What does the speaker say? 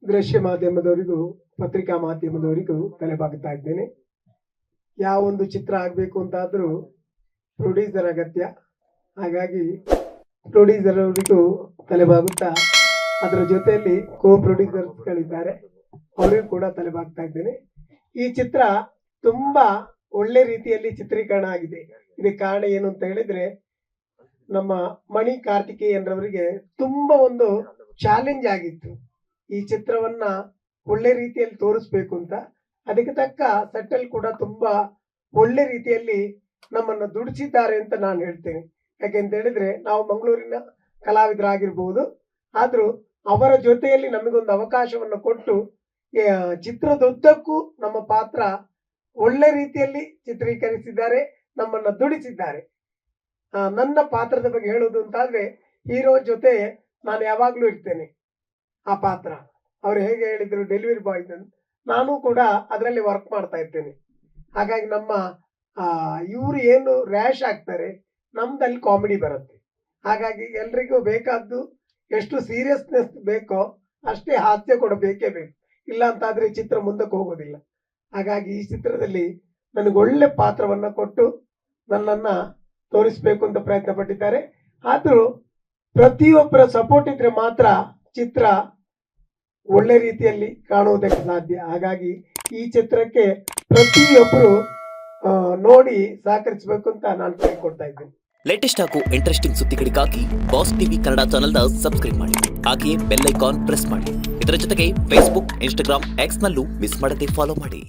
ದೃಶ್ಯ ಮಾಧ್ಯಮದವರಿಗೂ ಪತ್ರಿಕಾ ಮಾಧ್ಯಮದವರಿಗೂ ತಲೆಬಾಗುತ್ತಾ ಇದ್ದೇನೆ. ಯಾವ ಒಂದು ಚಿತ್ರ ಆಗಬೇಕು ಅಂತಾದರೂ ಪ್ರೊಡ್ಯೂಸರ್ ಅಗತ್ಯ. ಹಾಗಾಗಿ ಪ್ರೊಡ್ಯೂಸರ್ ಅವರಿಗೂ ತಲೆಬಾಗುತ್ತಾ ಅದರ ಜೊತೆಯಲ್ಲಿ ಕೋ ಪ್ರೊಡ್ಯೂಸರ್ಸ್ಗಳಿದ್ದಾರೆ, ಅವರಿಗೂ ಕೂಡ ತಲೆಬಾಗ್ತಾ ಇದ್ದೇನೆ. ಈ ಚಿತ್ರ ತುಂಬಾ ಒಳ್ಳೆ ರೀತಿಯಲ್ಲಿ ಚಿತ್ರೀಕರಣ ಆಗಿದೆ. ಇದಕ್ಕೆ ಕಾರಣ ಏನು ಅಂತ ಹೇಳಿದ್ರೆ, ನಮ್ಮ ಮಣಿ ಕಾರ್ತಿಕೇಯನ್ ರವರಿಗೆ ತುಂಬಾ ಒಂದು ಚಾಲೆಂಜ್ ಆಗಿತ್ತು ಈ ಚಿತ್ರವನ್ನ ಒಳ್ಳೆ ರೀತಿಯಲ್ಲಿ ತೋರಿಸ್ಬೇಕು ಅಂತ. ಅದಕ್ಕೆ ತಕ್ಕ ಸೆಟ್ಟಲ್ ಕೂಡ ತುಂಬಾ ಒಳ್ಳೆ ರೀತಿಯಲ್ಲಿ ನಮ್ಮನ್ನ ದುಡಿಸಿದ್ದಾರೆ ಅಂತ ನಾನು ಹೇಳ್ತೇನೆ. ಯಾಕೆಂತ ಹೇಳಿದ್ರೆ, ನಾವು ಮಂಗಳೂರಿನ ಕಲಾವಿದರಾಗಿರ್ಬೋದು, ಆದ್ರೂ ಅವರ ಜೊತೆಯಲ್ಲಿ ನಮಗೊಂದು ಅವಕಾಶವನ್ನು ಕೊಟ್ಟು ಚಿತ್ರದುದ್ದಕ್ಕೂ ನಮ್ಮ ಪಾತ್ರ ಒಳ್ಳೆ ರೀತಿಯಲ್ಲಿ ಚಿತ್ರೀಕರಿಸಿದ್ದಾರೆ, ನಮ್ಮನ್ನ ದುಡಿಸಿದ್ದಾರೆ. ನನ್ನ ಪಾತ್ರದ ಬಗ್ಗೆ ಹೇಳುವುದು ಅಂತಾದ್ರೆ, ಹೀರೋ ಜೊತೆ ನಾನು ಯಾವಾಗ್ಲೂ ಇರ್ತೇನೆ. ಆ ಪಾತ್ರ ಅವ್ರು ಹೇಗೆ ಹೇಳಿದ್ರು ಡೆಲಿವರಿ ಬಾಯ್ ಅಂತ, ನಾನು ಕೂಡ ಅದರಲ್ಲಿ ವರ್ಕ್ ಮಾಡ್ತಾ ಇರ್ತೇನೆ. ಹಾಗಾಗಿ ನಮ್ಮ ಇವರು ಏನು ರ್ಯಾಶ್ ಆಗ್ತಾರೆ, ನಮ್ದಲ್ಲಿ ಕಾಮಿಡಿ ಬರುತ್ತೆ. ಹಾಗಾಗಿ ಎಲ್ರಿಗೂ ಬೇಕಾದ್ದು ಎಷ್ಟು ಸೀರಿಯಸ್ನೆಸ್ ಬೇಕೋ ಅಷ್ಟೇ ಹಾಸ್ಯ ಕೂಡ ಬೇಕೇ ಬೇಕು, ಇಲ್ಲ ಅಂತಾದ್ರೆ ಈ ಚಿತ್ರ ಮುಂದಕ್ಕೆ ಹೋಗೋದಿಲ್ಲ. ಹಾಗಾಗಿ ಈ ಚಿತ್ರದಲ್ಲಿ ನನಗೆ ಒಳ್ಳೆ ಪಾತ್ರವನ್ನ ಕೊಟ್ಟು ನನ್ನನ್ನ ತೋರಿಸ್ಬೇಕು ಅಂತ ಪ್ರಯತ್ನ ಪಟ್ಟಿದ್ದಾರೆ. ಆದ್ರೂ ಪ್ರತಿಯೊಬ್ಬರ ಸಪೋರ್ಟ್ ಇದ್ರೆ ಮಾತ್ರ ಚಿತ್ರ ಒಳ್ಳೆ ರೀತಿಯಲ್ಲಿ ಕಾಣುವುದಕ್ಕೆ ಸಾಧ್ಯ. ಹಾಗಾಗಿ ಈ ಚಿತ್ರಕ್ಕೆ ಪ್ರತಿಯೊಬ್ಬರು ನೋಡಿ ಸಹಕರಿಸಬೇಕು ಅಂತ ನಾನು ಕೇಳಿಕೊಡ್ತಾ ಇದ್ದೇನೆ. ಲೇಟೆಸ್ಟ್ ಹಾಗೂ ಇಂಟ್ರೆಸ್ಟಿಂಗ್ ಸುದ್ದಿಗಳಿಗಾಗಿ ಬಾಸ್ ಟಿವಿ ಕನ್ನಡ ಚಾನೆಲ್ನ ಸಬ್ಸ್ಕ್ರೈಬ್ ಮಾಡಿ, ಹಾಗೆಯೇ ಬೆಲ್ ಐಕಾನ್ ಪ್ರೆಸ್ ಮಾಡಿ. ಇದರ ಜೊತೆಗೆ ಫೇಸ್ಬುಕ್, ಇನ್ಸ್ಟಾಗ್ರಾಮ್, ಎಕ್ಸ್ ನಲ್ಲೂ ಮಿಸ್ ಮಾಡದೆ ಫಾಲೋ ಮಾಡಿ.